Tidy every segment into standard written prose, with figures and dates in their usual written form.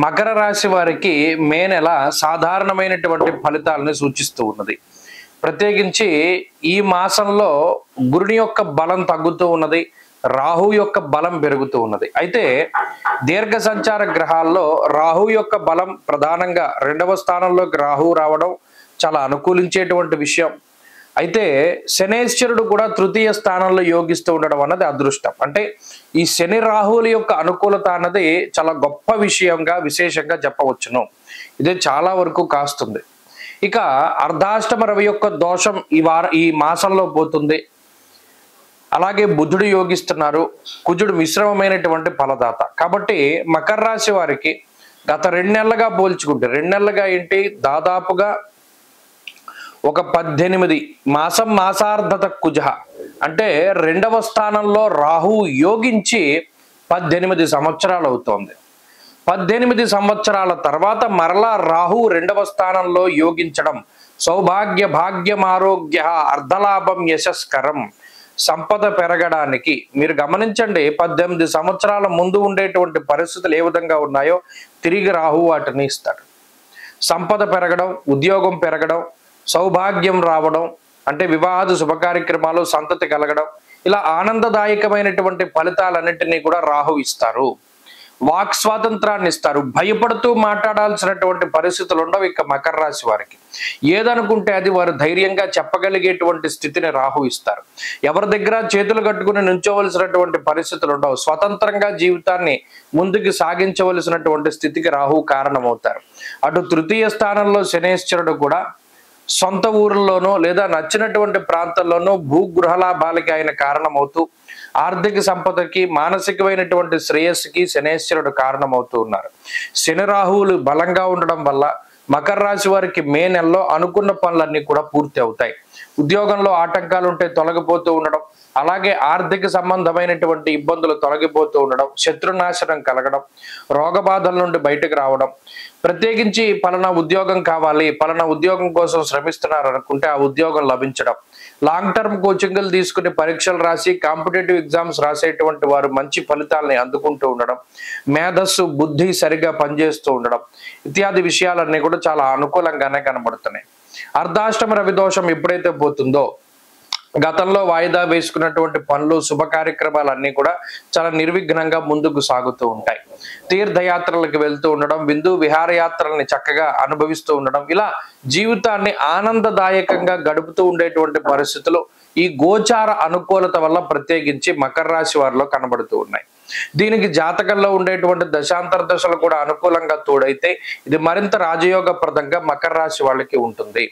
మకర రాశి వారికి మే నెల సాధారణమైనటువంటి ఫలితాలను సూచిస్తూ ఉన్నది. ప్రత్యేకించి ఈ మాసంలో గురుని యొక్క బలం తగ్గుతూ ఉన్నది, రాహు యొక్క బలం పెరుగుతూ ఉన్నది. అయితే దీర్ఘ సంచార గ్రహాల్లో రాహు యొక్క బలం ప్రధానంగా 2వ స్థానంలోకి రాహు రావడం చాలా అనుకూలించేటువంటి విషయం. అయితే శనేశ్వరుడు కూడా 3య స్థానంలో యోగిస్తూ ఉండడం అన్నది అదృష్టం. అంటే ఈ శని రాహువుల యొక్క అనుకూలత అన్నది చాలా గొప్ప విషయంగా విశేషంగా చెప్పవచ్చును. ఇది చాలా వరకు కాస్తుంది. ఇక అర్ధాష్టమ రవి యొక్క దోషం ఈ మాసంలో పోతుంది. అలాగే బుధుడు యోగిస్తున్నారు, కుజుడు మిశ్రమమైనటువంటి ఫలదాత. కాబట్టి మకర రాశి వారికి గత 2 నెలలుగా పోల్చుకుంటే 2 నెలలుగా ఏంటి దాదాపుగా ఒక 18 మాసార్ధత కుజ అంటే 2వ స్థానంలో రాహు యోగించి 18 సంవత్సరాలు అవుతోంది. 18 సంవత్సరాల తర్వాత మరలా రాహు 2వ స్థానంలో యోగించడం సౌభాగ్య భాగ్యం ఆరోగ్య అర్ధలాభం యశస్కరం, సంపద పెరగడానికి. మీరు గమనించండి, 18 సంవత్సరాల ముందు ఉండేటువంటి పరిస్థితులు ఏ విధంగా ఉన్నాయో తిరిగి రాహు వాటిని ఇస్తాడు. సంపద పెరగడం, ఉద్యోగం పెరగడం, సౌభాగ్యం రావడం, అంటే వివాహాది శుభ కార్యక్రమాలు, సంతతి కలగడం, ఇలా ఆనందదాయకమైనటువంటి ఫలితాలన్నింటినీ కూడా రాహు ఇస్తారు. వాక్ స్వాతంత్రాన్ని ఇస్తారు. భయపడుతూ మాట్లాడాల్సినటువంటి పరిస్థితులు ఉండవు ఇక మకర రాశి వారికి. ఏదనుకుంటే అది వారు ధైర్యంగా చెప్పగలిగేటువంటి స్థితిని రాహు ఇస్తారు. ఎవరి దగ్గర చేతులు కట్టుకుని నుంచోవలసినటువంటి పరిస్థితులు ఉండవు. స్వతంత్రంగా జీవితాన్ని ముందుకు సాగించవలసినటువంటి స్థితికి రాహు కారణమవుతారు. అటు 3య స్థానంలో శనేశ్వరుడు కూడా సొంత ఊర్లోనో లేదా నచ్చినటువంటి ప్రాంతాల్లోనో భూగృహ లాభాలకి ఆయన కారణమవుతూ ఆర్థిక సంపదకి మానసికమైనటువంటి శ్రేయస్సుకి శనేశ్వరుడు కారణమవుతూ ఉన్నారు. శని రాహువులు బలంగా ఉండడం వల్ల మకర రాశి వారికి మే నెలలో అనుకున్న పనులన్నీ కూడా పూర్తి అవుతాయి. ఉద్యోగంలో ఆటంకాలు ఉంటే తొలగిపోతూ ఉండడం, అలాగే ఆర్థిక సంబంధమైనటువంటి ఇబ్బందులు తొలగిపోతూ ఉండడం, శత్రునాశనం కలగడం, రోగబాధల నుండి బయటకు రావడం, ప్రత్యేకించి పలానా ఉద్యోగం కావాలి, పలానా ఉద్యోగం కోసం శ్రమిస్తున్నారు అనుకుంటే ఆ ఉద్యోగం లభించడం, లాంగ్ టర్మ్ కోచింగ్లు తీసుకుని పరీక్షలు రాసి కాంపిటేటివ్ ఎగ్జామ్స్ రాసేటువంటి వారు మంచి ఫలితాలని అందుకుంటూ ఉండడం, మేధస్సు బుద్ధి సరిగా పనిచేస్తూ ఉండడం ఇత్యాది విషయాలన్నీ కూడా చాలా అనుకూలంగానే కనబడుతున్నాయి. అర్ధాష్టమ రవి దోషం ఎప్పుడైతే పోతుందో గతంలో వాయిదా వేసుకున్నటువంటి పనులు, శుభ కార్యక్రమాలన్నీ కూడా చాలా నిర్విఘ్నంగా ముందుకు సాగుతూ ఉంటాయి. తీర్థయాత్రలకు వెళ్తూ ఉండడం, విందు విహారయాత్రల్ని చక్కగా అనుభవిస్తూ ఉండడం, ఇలా జీవితాన్ని ఆనందదాయకంగా గడుపుతూ ఉండేటువంటి పరిస్థితులు ఈ గోచార అనుకూలత వల్ల ప్రత్యేకించి మకర రాశి వారిలో కనబడుతూ ఉన్నాయి. దీనికి జాతకంలో ఉండేటువంటి దశాంతర దశలు కూడా అనుకూలంగా తోడైతే ఇది మరింత రాజయోగప్రదంగా మకర రాశి వాళ్ళకి ఉంటుంది.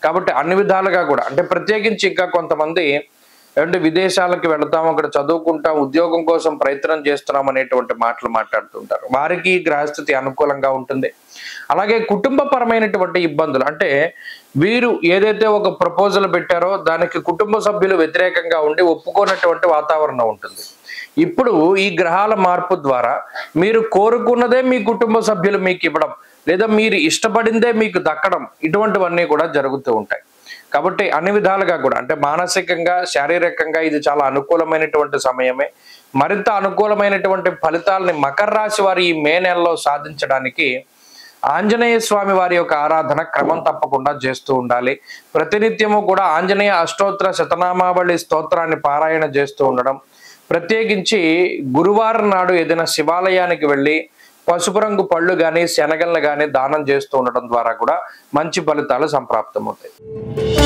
కాబట్టి అన్ని విధాలుగా కూడా, అంటే ప్రత్యేకించి ఇంకా కొంతమంది అంటే విదేశాలకు వెళతాం, అక్కడ చదువుకుంటాం, ఉద్యోగం కోసం ప్రయత్నం చేస్తున్నాం అనేటువంటి మాటలు మాట్లాడుతుంటారు. వారికి గ్రహస్థితి అనుకూలంగా ఉంటుంది. అలాగే కుటుంబపరమైనటువంటి ఇబ్బందులు, అంటే వీరు ఏదైతే ఒక ప్రపోజల్ పెట్టారో దానికి కుటుంబ సభ్యులు వ్యతిరేకంగా ఉండి ఒప్పుకోనటువంటి వాతావరణం ఉంటుంది. ఇప్పుడు ఈ గ్రహాల మార్పు ద్వారా మీరు కోరుకున్నదే మీ కుటుంబ సభ్యులు మీకు ఇవ్వడం, లేదా మీరు ఇష్టపడిందే మీకు దక్కడం, ఇటువంటివన్నీ కూడా జరుగుతూ ఉంటాయి. కాబట్టి అన్ని విధాలుగా కూడా, అంటే మానసికంగా శారీరకంగా ఇది చాలా అనుకూలమైనటువంటి సమయమే. మరింత అనుకూలమైనటువంటి ఫలితాలని మకర రాశి వారి ఈ మే నెలలో సాధించడానికి ఆంజనేయ స్వామి వారి యొక్క ఆరాధన క్రమం తప్పకుండా చేస్తూ ఉండాలి. ప్రతినిత్యము కూడా ఆంజనేయ అష్టోత్తర శతనామావళి స్తోత్రాన్ని పారాయణ చేస్తూ ఉండడం, ప్రత్యేకించి గురువారం నాడు ఏదైనా శివాలయానికి వెళ్ళి పసుపు రంగు పళ్ళు కానీ శనగలను కానీ దానం చేస్తూ ఉండడం ద్వారా కూడా మంచి ఫలితాలు సంప్రాప్తమవుతాయి.